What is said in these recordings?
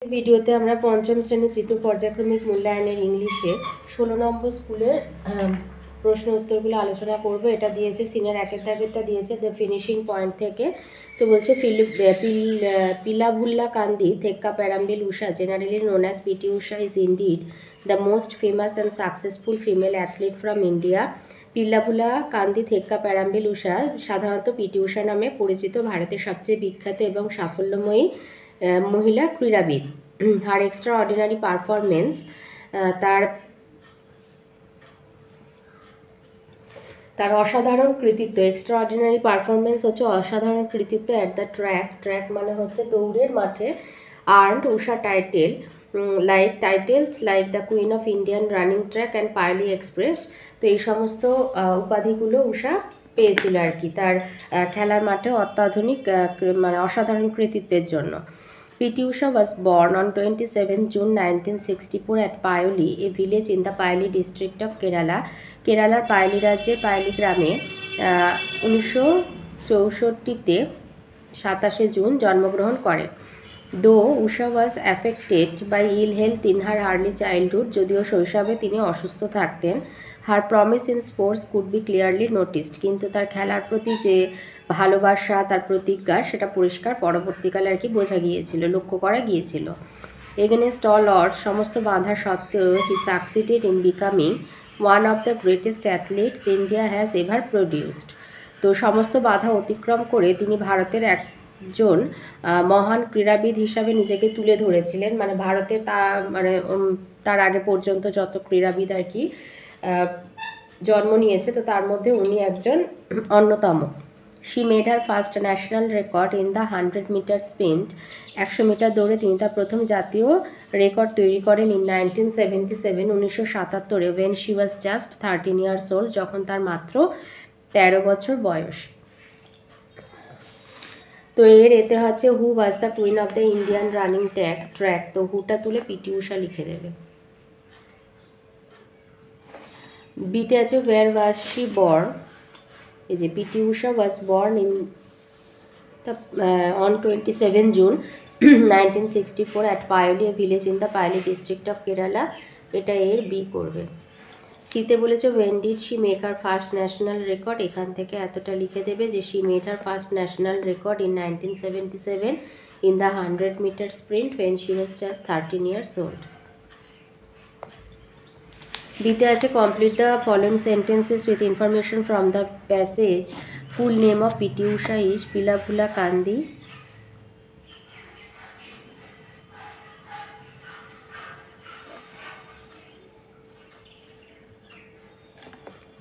ভিডিওতে আমরা পঞ্চম শ্রেণী তৃতীয় পর্যায়ক্রমিক মূল্যায়নের ইংলিশে 16 নম্বর স্কুলের প্রশ্ন উত্তরগুলো আলোচনা করব। এটা দিয়েছে সিনিয়র একের দাগেরটা দিয়েছে দ্য ফিনিশিং পয়েন্ট থেকে। তো বলছে Pilavullakandi Thekkeparambil Usha generally known as PT Usha is indeed the most famous and successful female athlete from India. Pilavullakandi Thekkeparambil Usha সাধারণত পিটি উষা নামে পরিচিত ভারতের সবচেয়ে বিখ্যাত এবং সাফল্যময়ী মহিলা ক্রীড়াবিদ। হার এক্সট্রা অর্ডিনারি পারফরমেন্স, তার অসাধারণ কৃতিত্ব। এক্সট্রা অর্ডিনারি পারফরমেন্স হচ্ছে অসাধারণ কৃতিত্ব অ্যাট দ্য ট্র্যাক মানে হচ্ছে দৌড়ের মাঠে। Earned Usha titles like the queen of Indian running track and Payyoli express. তো এই সমস্ত উপাধিগুলো উষা পেয়েছিল আর কি তার খেলার মাঠে অত্যাধুনিক মানে অসাধারণ কৃতিত্বের জন্য। PT Usha was born on 27 June 1964 at Payoli, a village in the Payoli district of Kerala. কেরালার পায়লি রাজ্যের পায়লি গ্রামে 1964-তে 27 জুন জন্মগ্রহণ করেন। Though Usha was affected by ill health in her early childhood, যদিও শৈশবে তিনি অসুস্থ থাকতেন। Her promise in sports could be clearly noticed, কিন্তু তার খেলার প্রতি যে ভালোবাসা, তার প্রতিজ্ঞা, সেটা পরিষ্কার পরবর্তীকালে আর কি বোঝা গিয়েছিল, লক্ষ্য করা গিয়েছিল। এগেনস্ট অল অডস, সমস্ত বাধা সত্ত্বেও হি succeeded in becoming one of the greatest athletes India has ever produced. তো সমস্ত বাধা অতিক্রম করে তিনি ভারতের একজন মহান ক্রীড়াবিদ হিসাবে নিজেকে তুলে ধরেছিলেন। মানে ভারতে তার আগে পর্যন্ত যত ক্রীড়াবিদ আর কি জন্ম নিয়েছে, তো তার মধ্যে উনি একজন অন্যতম। She made her first national record in the 100 metre sprint. 100 metre দৌড়ে তিনি তার প্রথম জাতীয় রেকর্ড তৈরি করেন in 1977, 1977, when she was just 13 years old, যখন তার মাত্র 13 বছর বয়স। তো এতে হচ্ছে who was the queen of the Indian running track. তো হুটা তুলে পিটি উষা লিখে দেবে। বিতে আছে ওয়ার ওয়াজ শি বর্ন। এই যে PT Usha was born in the on 27 June 1964 at Payyoli, a village in the Payyoli district of Kerala. এটা এর বি করবে। সিতে বলেছে when did she make her first national record, এখান থেকে এতটা লিখে দেবে যে she made her first national record in 1977 in the 100 metre sprint when she was just 13 years old. ডিতে আছে complete the following sentences with information from the passage. Full name of PT Usha is Pilavullakandi.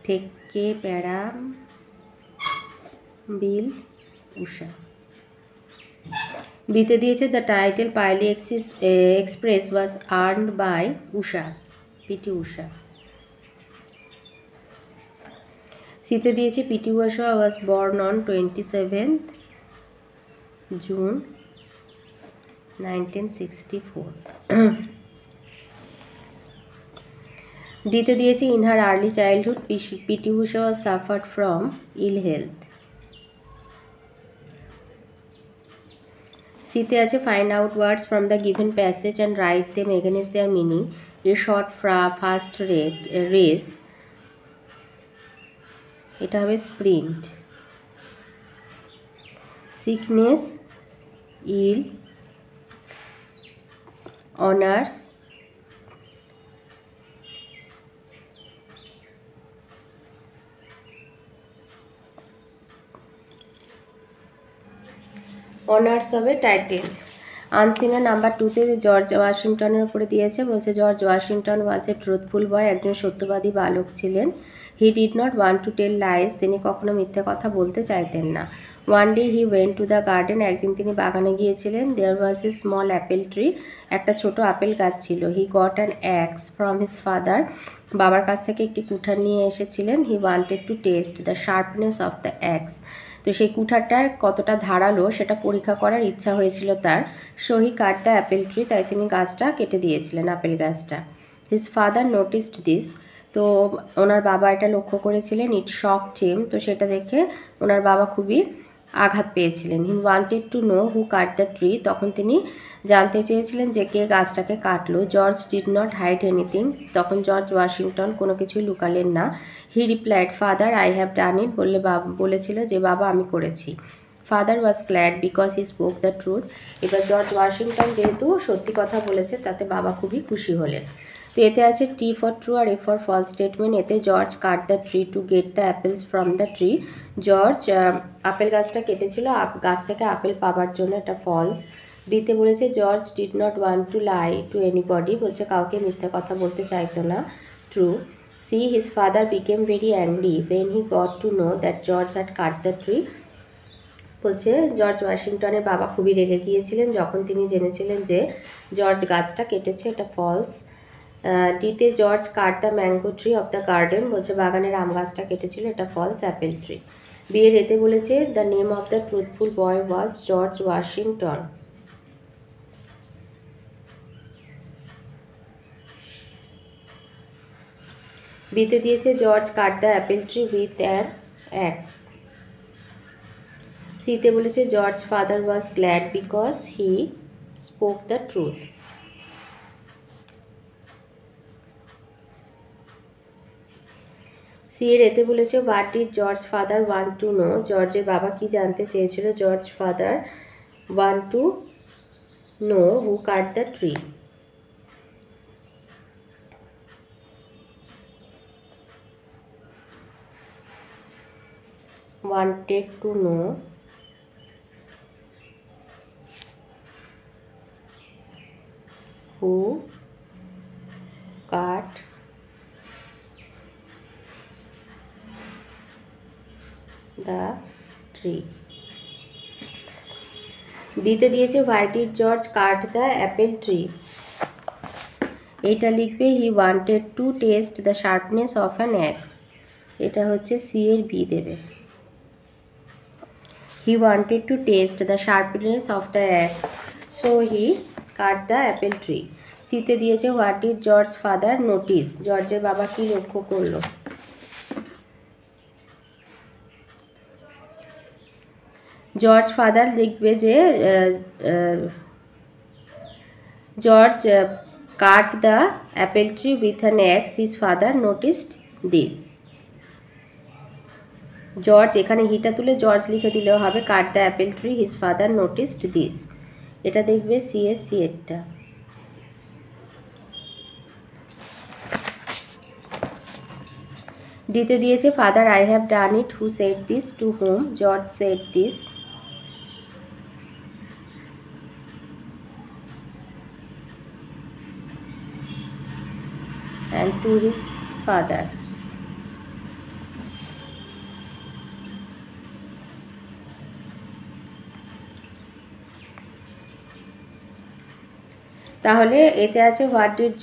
Thekkeparambil Usha. বিতে দিয়েছে the title Payyoli express was earned by Usha, PT Usha. সিতে দিয়েছে PT Usha was born on 27 June 1964। ডিতে দিয়েছে in her early childhood PT Usha was suffered from ill health. সিতে আছে find out words from the given passage and write them against their meaning. A short first race, এটা হবে sprint. Sickness, ill, honours, honours হবে titles. আনসিনের number 2তে George ওয়াশিংটনের উপরে দিয়েছে, বলছে George Washington was a truthful boy, একজন সত্যবাদী বালক ছিলেন। He did not want to tell lies, তিনি কখনো মিথ্যে কথা বলতে চাইতেন না। One day he went to the garden, একদিন তিনি বাগানে গিয়েছিলেন। There was a small apple tree, একটা ছোট আপেল গাছ ছিল। He got an axe from his father, বাবার কাছ থেকে একটি কুঠার নিয়ে এসেছিলেন। He wanted to test the sharpness of the axe, তো সেই কুঠারটার কতটা ধারালো সেটা পরীক্ষা করার ইচ্ছা হয়েছিল তার। So he cut the apple tree, তাই তিনি গাছটা কেটে দিয়েছিলেন, আপেল গাছটা। হিজ ফাদার নোটিসড দিস, তো ওনার বাবা এটা লক্ষ্য করেছিলেন। ইট শকড হিম, তো সেটা দেখে ওনার বাবা খুবই আঘাত পেয়েছিলেন। He wanted to know who cut the tree, তখন তিনি জানতে চেয়েছিলেন যে কে গাছটাকে কাটলো। George did not hide anything, তখন জর্জ ওয়াশিংটন কোনো কিছুই লুকালেন না। He replied father I have done it, বলেছিল যে বাবা আমি করেছি। Father was glad because he spoke the truth, এবার জর্জ ওয়াশিংটন যেহেতু সত্যি কথা বলেছে তাতে বাবা খুবই খুশি হলেন। তো এতে আছে টি ফর ট্রু আর এ ফর ফলস স্টেটমেন্ট। এতে George cut the tree to get the apples from the tree, George apple গাছটা কেটেছিল গাছ থেকে আপেল পাবার জন্য, এটা ফলস। বিতে বলেছে George did not want to lie to anybody, বলছে কাউকে মিথ্যা কথা বলতে চাইতো না, true. See his father became very angry when he got to know that George had cut the tree, বলছে জর্জ ওয়াশিংটনের বাবা খুবই রেগে গিয়েছিলেন যখন তিনি জেনেছিলেন যে জর্জ গাছটা কেটেছে, এটা ফলস। ডিতে George cut the mango tree of the garden, বলছে বাগানের আম গাছটা কেটেছিল, এটা ফলস, অ্যাপেল ট্রি। বিয়ের এতে বলেছে the name of the truthful boy was George Washington. বিতে দিয়েছে George cut the apple tree with an axe. সিতে বলেছে George father was glad because he spoke the truth. C এর এতে বলেছে what did George father want to know, জর্জের বাবা কি জানতে চেয়েছিল, George father want to know who cut the tree. wanted to know who cut the tree. বিতে দিয়েছে why did George cut the apple tree, এটা লিখবে he wanted to test the sharpness of an axe, এটা হচ্ছে C এর B দেবে। He wanted to test the sharpness of the axe so he cut the apple tree. সিতে দিয়েছে what did George father notice, জর্জের বাবা কি লক্ষ্য করলো। জর্জ ফাদার লিখবে যে George cut the apple tree with an axe, his father noticed this. George এখানে হিটা তুলে জর্জ লিখে দিলেও হবে, cut the apple tree his father noticed this, এটা দেখবে সি এর সি এরটা। ডিতে দিয়েছে father I have done it who said this to whom, George said this. and to his father. তাহলে এতে আছে what did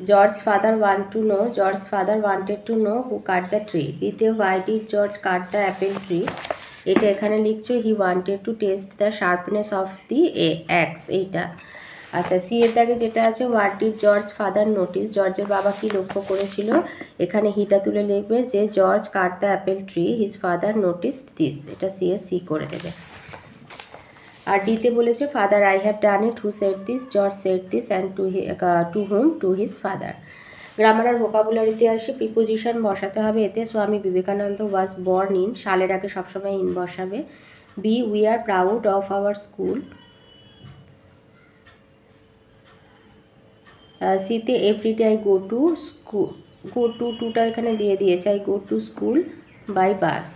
George father want to know, George father wanted to know who cut the tree. বিতে why did George cut the apple tree, এটা এখানে লিখছো he wanted to test the sharpness of the অ্যাক্স, এইটা। আচ্ছা C এর দাগে যেটা আছে what did George father notice, জর্জের বাবা কি লক্ষ্য করেছিল, এখানে হিটা তুলে লিখবে যে George cut the apple tree his father noticed this, এটা সি এর সি করে দেবে। আর ডিতে বলেছে father I have done it who said this, George said this and to whom, to his father. Grammar আর ভোকাবুলারিতে আসে প্রিপোজিশন বসাতে হবে এতে। স্বামী বিবেকানন্দ ওয়াজ বর্ন ইন, সালের আগে সবসময় ইন বসাবে। B we are proud of our school. সিতে everyday I go to school, go to টুটা এখানে দিয়ে দিয়েছে, I go to school by bus.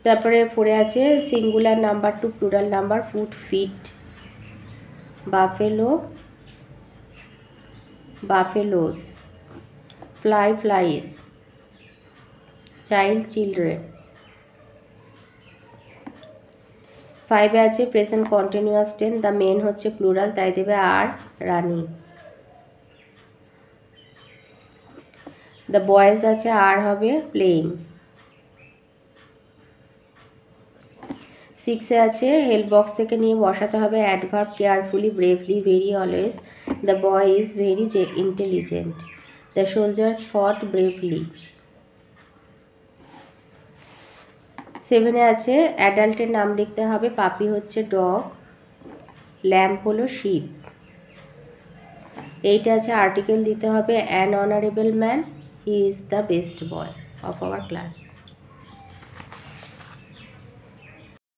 তারপরে পড়ে আছে singular number to plural number, foot feet, buffalo buffaloes, fly flies, child children. 5 আছে present continuous tense, the men হচ্ছে plural তাই দেবে আর রানী। দ্য বয়েজ আছে আর হবে প্লেইং। 6 আছে হেল্প বক্স থেকে নিয়ে বসাতে হবে adverb carefully, bravely, very, always. The boy is very intelligent, the soldiers fought bravely. 7-এ আছে অ্যাডাল্টের নাম লিখতে হবে। পাপি হচ্ছে ডগ, ল্যাম্প হলো শিপ। 8-এ আছে আর্টিকেল দিতে হবে an honourable man, he is the best boy of our class.